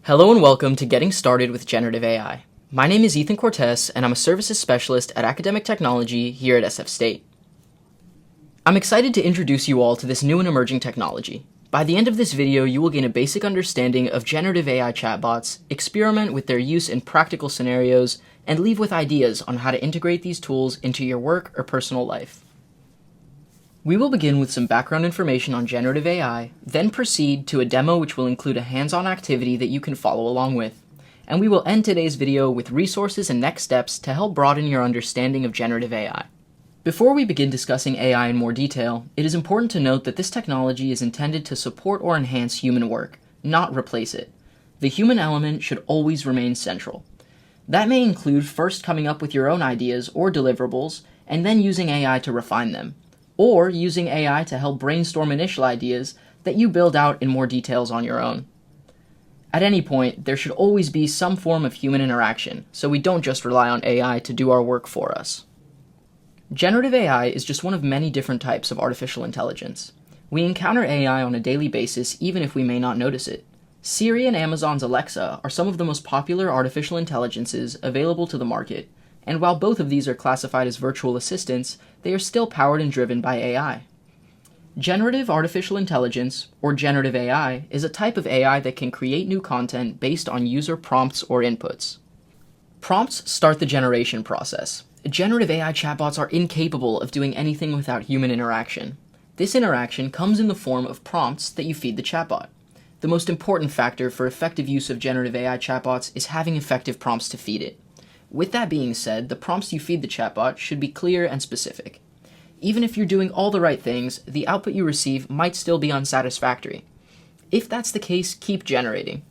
Hello and welcome to Getting Started with Generative AI. My name is Ethan Cortez, and I'm a Services Specialist at Academic Technology here at SF State. I'm excited to introduce you all to this new and emerging technology. By the end of this video, you will gain a basic understanding of generative AI chatbots, experiment with their use in practical scenarios, and leave with ideas on how to integrate these tools into your work or personal life. We will begin with some background information on generative AI, then proceed to a demo which will include a hands-on activity that you can follow along with. And we will end today's video with resources and next steps to help broaden your understanding of generative AI. Before we begin discussing AI in more detail, it is important to note that this technology is intended to support or enhance human work, not replace it. The human element should always remain central. That may include first coming up with your own ideas or deliverables, and then using AI to refine them, or using AI to help brainstorm initial ideas that you build out in more details on your own. At any point, there should always be some form of human interaction, so we don't just rely on AI to do our work for us. Generative AI is just one of many different types of artificial intelligence. We encounter AI on a daily basis even if we may not notice it. Siri and Amazon's Alexa are some of the most popular artificial intelligences available to the market, and while both of these are classified as virtual assistants, they are still powered and driven by AI. Generative artificial intelligence, or generative AI, is a type of AI that can create new content based on user prompts or inputs. Prompts start the generation process. Generative AI chatbots are incapable of doing anything without human interaction. This interaction comes in the form of prompts that you feed the chatbot. The most important factor for effective use of generative AI chatbots is having effective prompts to feed it. With that being said, the prompts you feed the chatbot should be clear and specific. Even if you're doing all the right things, the output you receive might still be unsatisfactory. If that's the case, keep generating.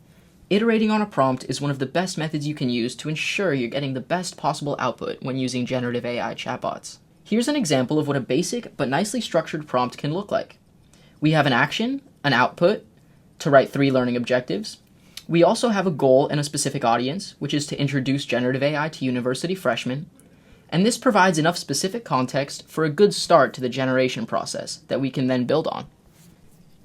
Iterating on a prompt is one of the best methods you can use to ensure you're getting the best possible output when using generative AI chatbots. Here's an example of what a basic but nicely structured prompt can look like. We have an action, an output, to write 3 learning objectives. We also have a goal and a specific audience, which is to introduce generative AI to university freshmen, and this provides enough specific context for a good start to the generation process that we can then build on.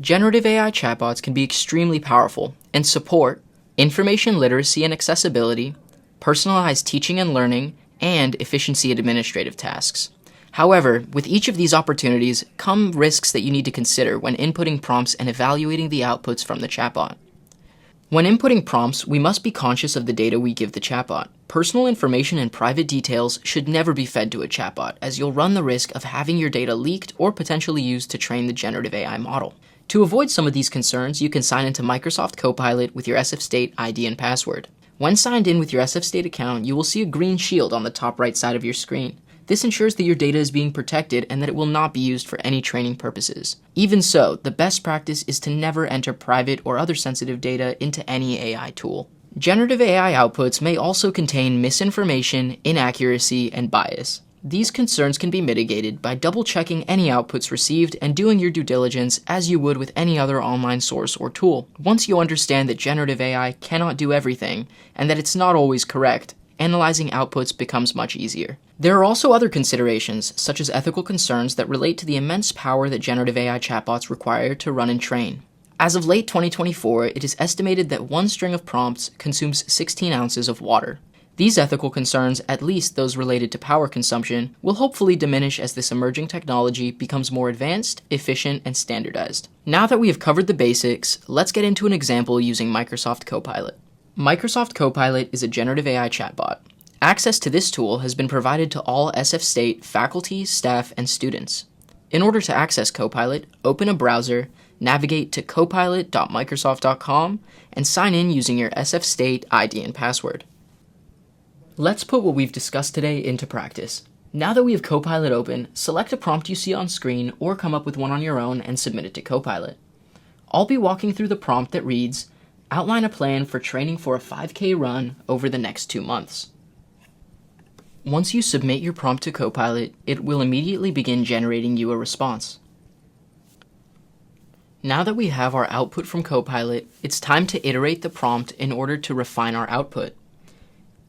Generative AI chatbots can be extremely powerful and support information literacy and accessibility, personalized teaching and learning, and efficiency administrative tasks. However, with each of these opportunities come risks that you need to consider when inputting prompts and evaluating the outputs from the chatbot. When inputting prompts, we must be conscious of the data we give the chatbot. Personal information and private details should never be fed to a chatbot, as you'll run the risk of having your data leaked or potentially used to train the generative AI model. To avoid some of these concerns, you can sign into Microsoft Copilot with your SF State ID and password. When signed in with your SF State account, you will see a green shield on the top right side of your screen. This ensures that your data is being protected and that it will not be used for any training purposes. Even so, the best practice is to never enter private or other sensitive data into any AI tool. Generative AI outputs may also contain misinformation, inaccuracy, and bias. These concerns can be mitigated by double-checking any outputs received and doing your due diligence as you would with any other online source or tool. Once you understand that generative AI cannot do everything and that it's not always correct, analyzing outputs becomes much easier. There are also other considerations, such as ethical concerns that relate to the immense power that generative AI chatbots require to run and train. As of late 2024, it is estimated that one string of prompts consumes 16 ounces of water. These ethical concerns, at least those related to power consumption, will hopefully diminish as this emerging technology becomes more advanced, efficient, and standardized. Now that we have covered the basics, let's get into an example using Microsoft Copilot. Microsoft Copilot is a generative AI chatbot. Access to this tool has been provided to all SF State faculty, staff, and students. In order to access Copilot, open a browser, navigate to copilot.microsoft.com, and sign in using your SF State ID and password. Let's put what we've discussed today into practice. Now that we have Copilot open, select a prompt you see on screen or come up with one on your own and submit it to Copilot. I'll be walking through the prompt that reads, "Outline a plan for training for a 5K run over the next 2 months." Once you submit your prompt to Copilot, it will immediately begin generating you a response. Now that we have our output from Copilot, it's time to iterate the prompt in order to refine our output.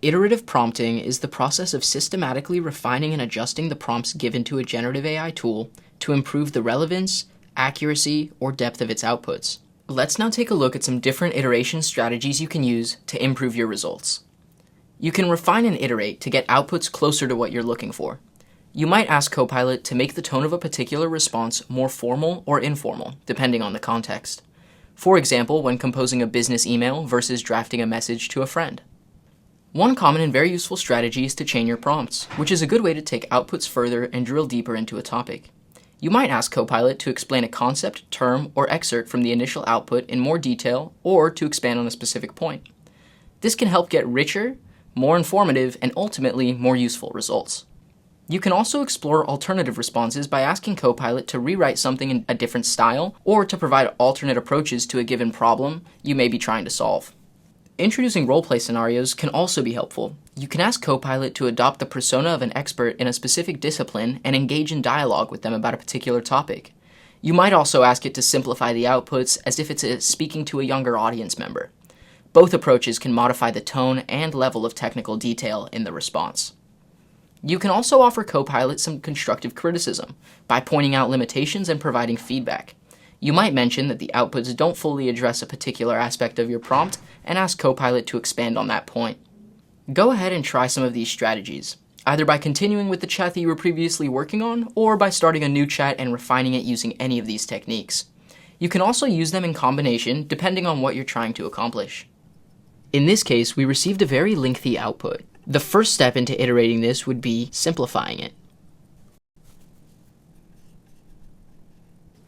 Iterative prompting is the process of systematically refining and adjusting the prompts given to a generative AI tool to improve the relevance, accuracy, or depth of its outputs. Let's now take a look at some different iteration strategies you can use to improve your results. You can refine and iterate to get outputs closer to what you're looking for. You might ask Copilot to make the tone of a particular response more formal or informal, depending on the context. For example, when composing a business email versus drafting a message to a friend. One common and very useful strategy is to chain your prompts, which is a good way to take outputs further and drill deeper into a topic. You might ask Copilot to explain a concept, term, or excerpt from the initial output in more detail or to expand on a specific point. This can help get richer, more informative, and ultimately more useful results. You can also explore alternative responses by asking Copilot to rewrite something in a different style or to provide alternate approaches to a given problem you may be trying to solve. Introducing role-play scenarios can also be helpful. You can ask Copilot to adopt the persona of an expert in a specific discipline and engage in dialogue with them about a particular topic. You might also ask it to simplify the outputs as if it's speaking to a younger audience member. Both approaches can modify the tone and level of technical detail in the response. You can also offer Copilot some constructive criticism by pointing out limitations and providing feedback. You might mention that the outputs don't fully address a particular aspect of your prompt and ask Copilot to expand on that point. Go ahead and try some of these strategies, either by continuing with the chat that you were previously working on or by starting a new chat and refining it using any of these techniques. You can also use them in combination depending on what you're trying to accomplish. In this case, we received a very lengthy output. The first step into iterating this would be simplifying it.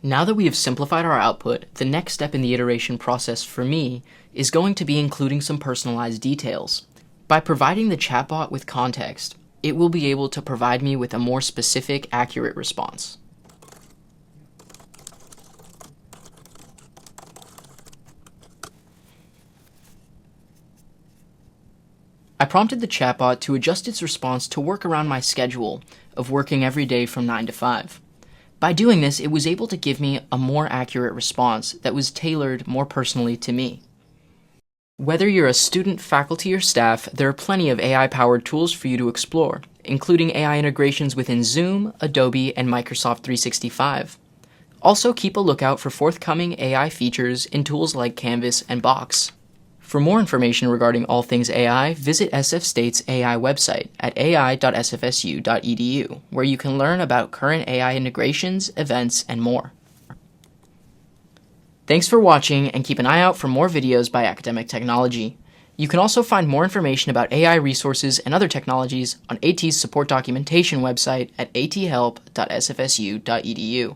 Now that we have simplified our output, the next step in the iteration process for me is going to be including some personalized details. By providing the chatbot with context, it will be able to provide me with a more specific, accurate response. I prompted the chatbot to adjust its response to work around my schedule of working every day from 9 to 5. By doing this, it was able to give me a more accurate response that was tailored more personally to me. Whether you're a student, faculty, or staff, there are plenty of AI-powered tools for you to explore, including AI integrations within Zoom, Adobe, and Microsoft 365. Also, keep a lookout for forthcoming AI features in tools like Canvas and Box. For more information regarding all things AI, visit SF State's AI website at ai.sfsu.edu, where you can learn about current AI integrations, events, and more. Thanks for watching, and keep an eye out for more videos by Academic Technology. You can also find more information about AI resources and other technologies on AT's support documentation website at athelp.sfsu.edu.